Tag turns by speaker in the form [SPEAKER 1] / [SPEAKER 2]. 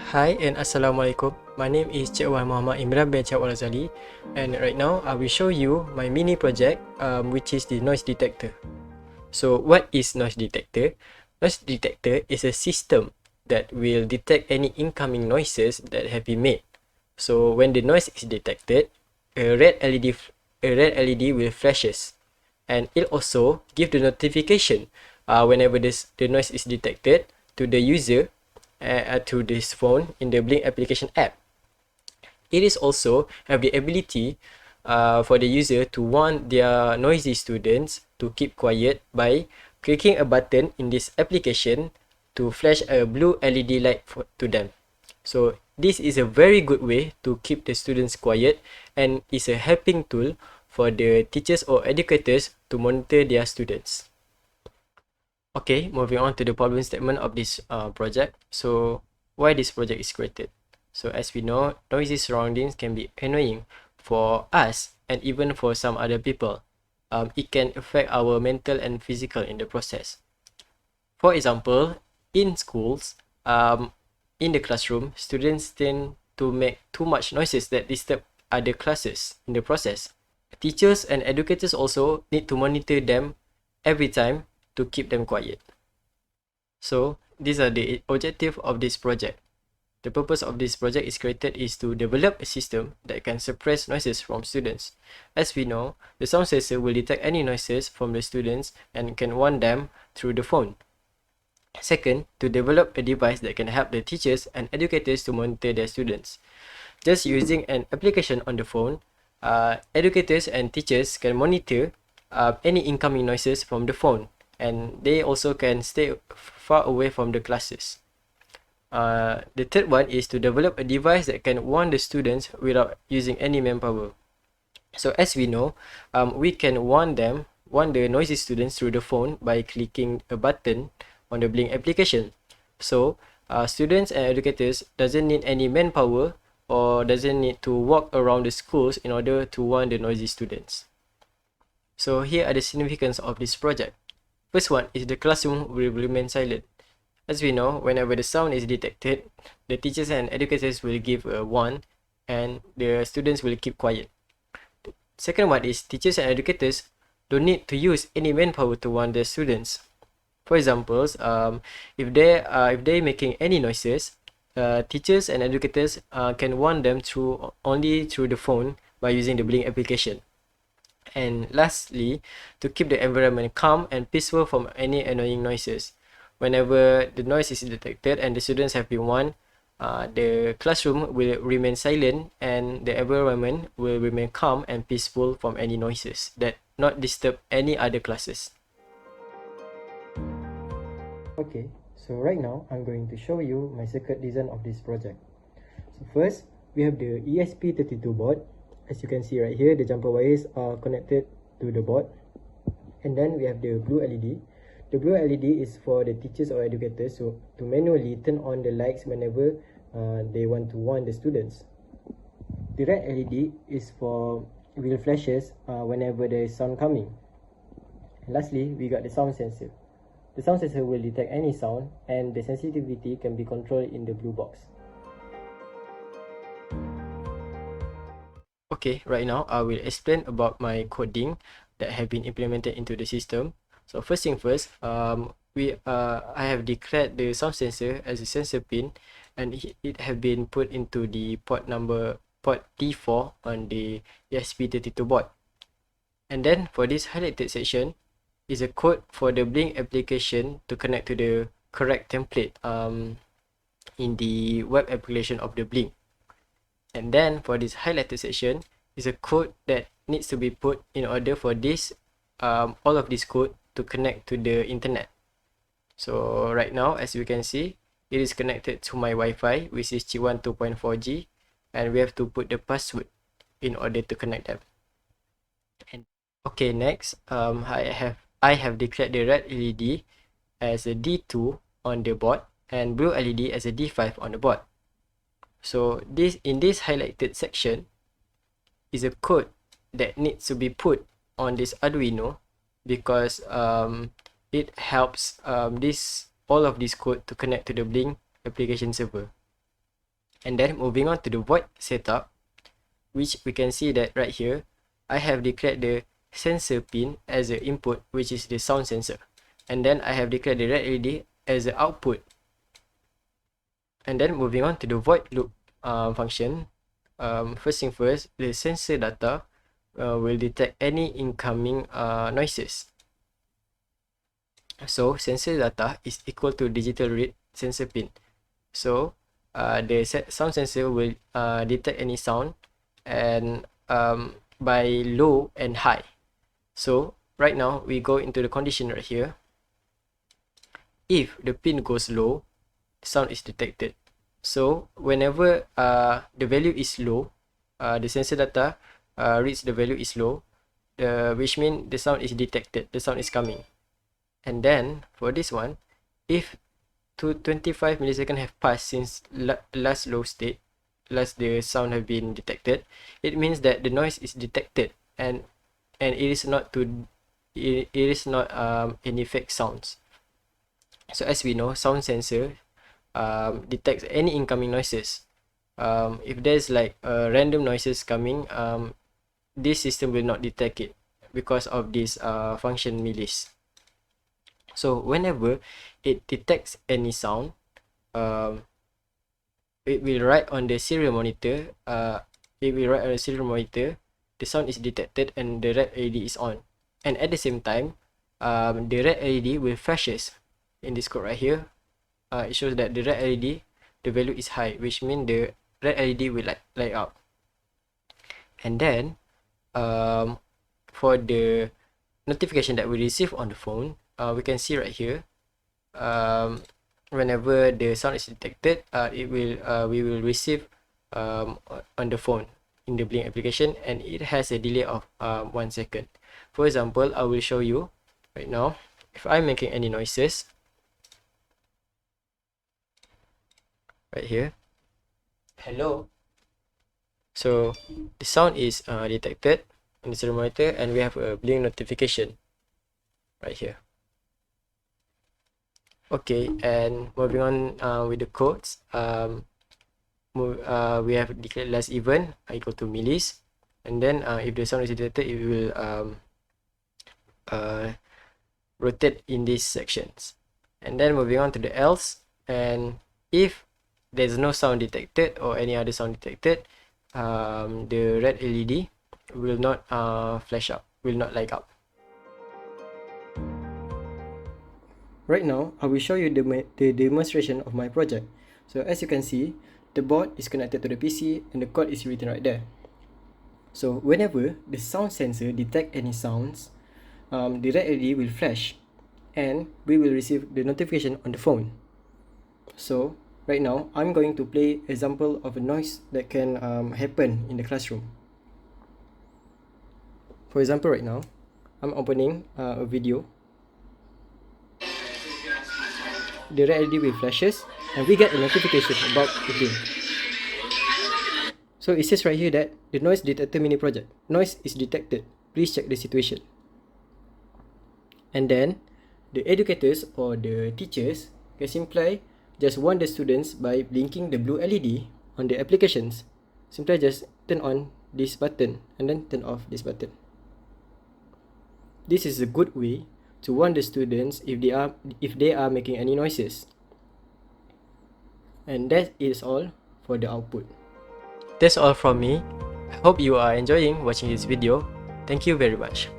[SPEAKER 1] Hi and Assalamualaikum. My name is Cik Wan Muhammad Imran bin Cik Wan Azali, and right now I will show you my mini project which is the noise detector. So what is noise detector? Noise detector is a system that will detect any incoming noises that have been made. So when the noise is detected, a red LED will flashes, and it also give the notification whenever the noise is detected to the user to this phone in the Blink application app. It is also have the ability for the user to want their noisy students to keep quiet by clicking a button in this application to flash a blue LED light to them. So this is a very good way to keep the students quiet and is a helping tool for the teachers or educators to monitor their students. Okay, moving on to the problem statement of this project. So why this project is created? So as we know, noisy surroundings can be annoying for us and even for some other people. It can affect our mental and physical in the process. For example, in schools, in the classroom, students tend to make too much noises that disturb other classes in the process. Teachers and educators also need to monitor them every time to keep them quiet. So these are the objective of this project. The purpose of this project is created is to develop a system that can suppress noises from students. As we know, the sound sensor will detect any noises from the students and can warn them through the phone. Second, to develop a device that can help the teachers and educators to monitor their students. Just using an application on the phone, educators and teachers can monitor any incoming noises from the phone, and they also can stay far away from the classes. The third one is to develop a device that can warn the students without using any manpower. So as we know, we can warn the noisy students through the phone by clicking a button on the Blink application. So students and educators doesn't need any manpower or doesn't need to walk around the schools in order to warn the noisy students. So here are the significance of this project. First one is the classroom will remain silent. As we know, whenever the sound is detected, the teachers and educators will give a warn and the students will keep quiet. Second one is teachers and educators don't need to use any manpower to warn their students. For example, if they making any noises, teachers and educators can warn them only through the phone by using the Blink application. And lastly, to keep the environment calm and peaceful from any annoying noises. Whenever the noise is detected and the students have been warned, the classroom will remain silent and the environment will remain calm and peaceful from any noises that not disturb any other classes. Okay, so right now I'm going to show you my circuit design of this project. So first, we have the ESP32 board. As you can see right here, the jumper wires are connected to the board. And then we have the blue LED. The blue LED is for the teachers or educators to manually turn on the lights whenever they want to warn the students. The red LED is for will flashes whenever there is sound coming. And lastly, we got the sound sensor. The sound sensor will detect any sound and the sensitivity can be controlled in the blue box. Okay, right now I will explain about my coding that have been implemented into the system. So first thing first, I have declared the sound sensor as a sensor pin, and it have been put into the port T4 on the ESP32 board. And then for this highlighted section is a code for the Blink application to connect to the correct template in the web application of the Blink. And then for this highlighted section is a code that needs to be put in order for this all of this code to connect to the internet. So right now, as you can see, it is connected to my Wi-Fi, which is G1 2.4G, and we have to put the password in order to connect them. And okay, next, I have declared the red LED as a D2 on the board and blue LED as a D5 on the board. So in this highlighted section is a code that needs to be put on this Arduino because it helps all of this code to connect to the Blink application server. And then moving on to the void setup, which we can see that right here, I have declared the sensor pin as the input, which is the sound sensor. And then I have declared the red LED as the output. And then moving on to the void loop function, first thing first, the sensor data will detect any incoming noises. So sensor data is equal to digital read sensor pin. So the sound sensor will detect any sound and by low and high. So right now we go into the condition right here. If the pin goes low, the sound is detected. So whenever the value is low, the sensor data reads the value is low, which means the sound is detected, the sound is coming. And then for this one, if 25 milliseconds have passed since last low state, last the sound have been detected, it means that the noise is detected and it is not any fake sounds. So as we know, sound sensor detects any incoming noises. If there's like random noises coming, this system will not detect it because of this function millis. So whenever it detects any sound, it will write on the serial monitor. The sound is detected and the red LED is on. And at the same time, the red LED will flashes in this code right here. It shows that the red LED, the value is high, which means the red LED will light up. And then for the notification that we receive on the phone, we can see right here, whenever the sound is detected, we will receive on the phone in the Blink application, and it has a delay of 1 second. For example, I will show you right now. If I'm making any noises right here, hello, so the sound is detected in the serial monitor, and we have a Blink notification right here. Okay, and moving on with the codes, we have declared last event equal to millis, and then if the sound is detected, it will rotate in these sections. And then moving on to the else, and if there's no sound detected or any other sound detected, the red LED will not flash up, will not light up. Right now, I will show you the demonstration of my project. So as you can see, the board is connected to the PC and the code is written right there. So whenever the sound sensor detects any sounds, the red LED will flash and we will receive the notification on the phone. So right now, I'm going to play example of a noise that can happen in the classroom. For example, right now, I'm opening a video. The red LED will flashes and we get a notification about the game. So it says right here that the noise detector mini project. Noise is detected. Please check the situation. And then the educators or the teachers can simply just warn the students by blinking the blue LED on the applications. Simply just turn on this button and then turn off this button. This is a good way to warn the students if they are making any noises. And that is all for the output. That's all from me. I hope you are enjoying watching this video. Thank you very much.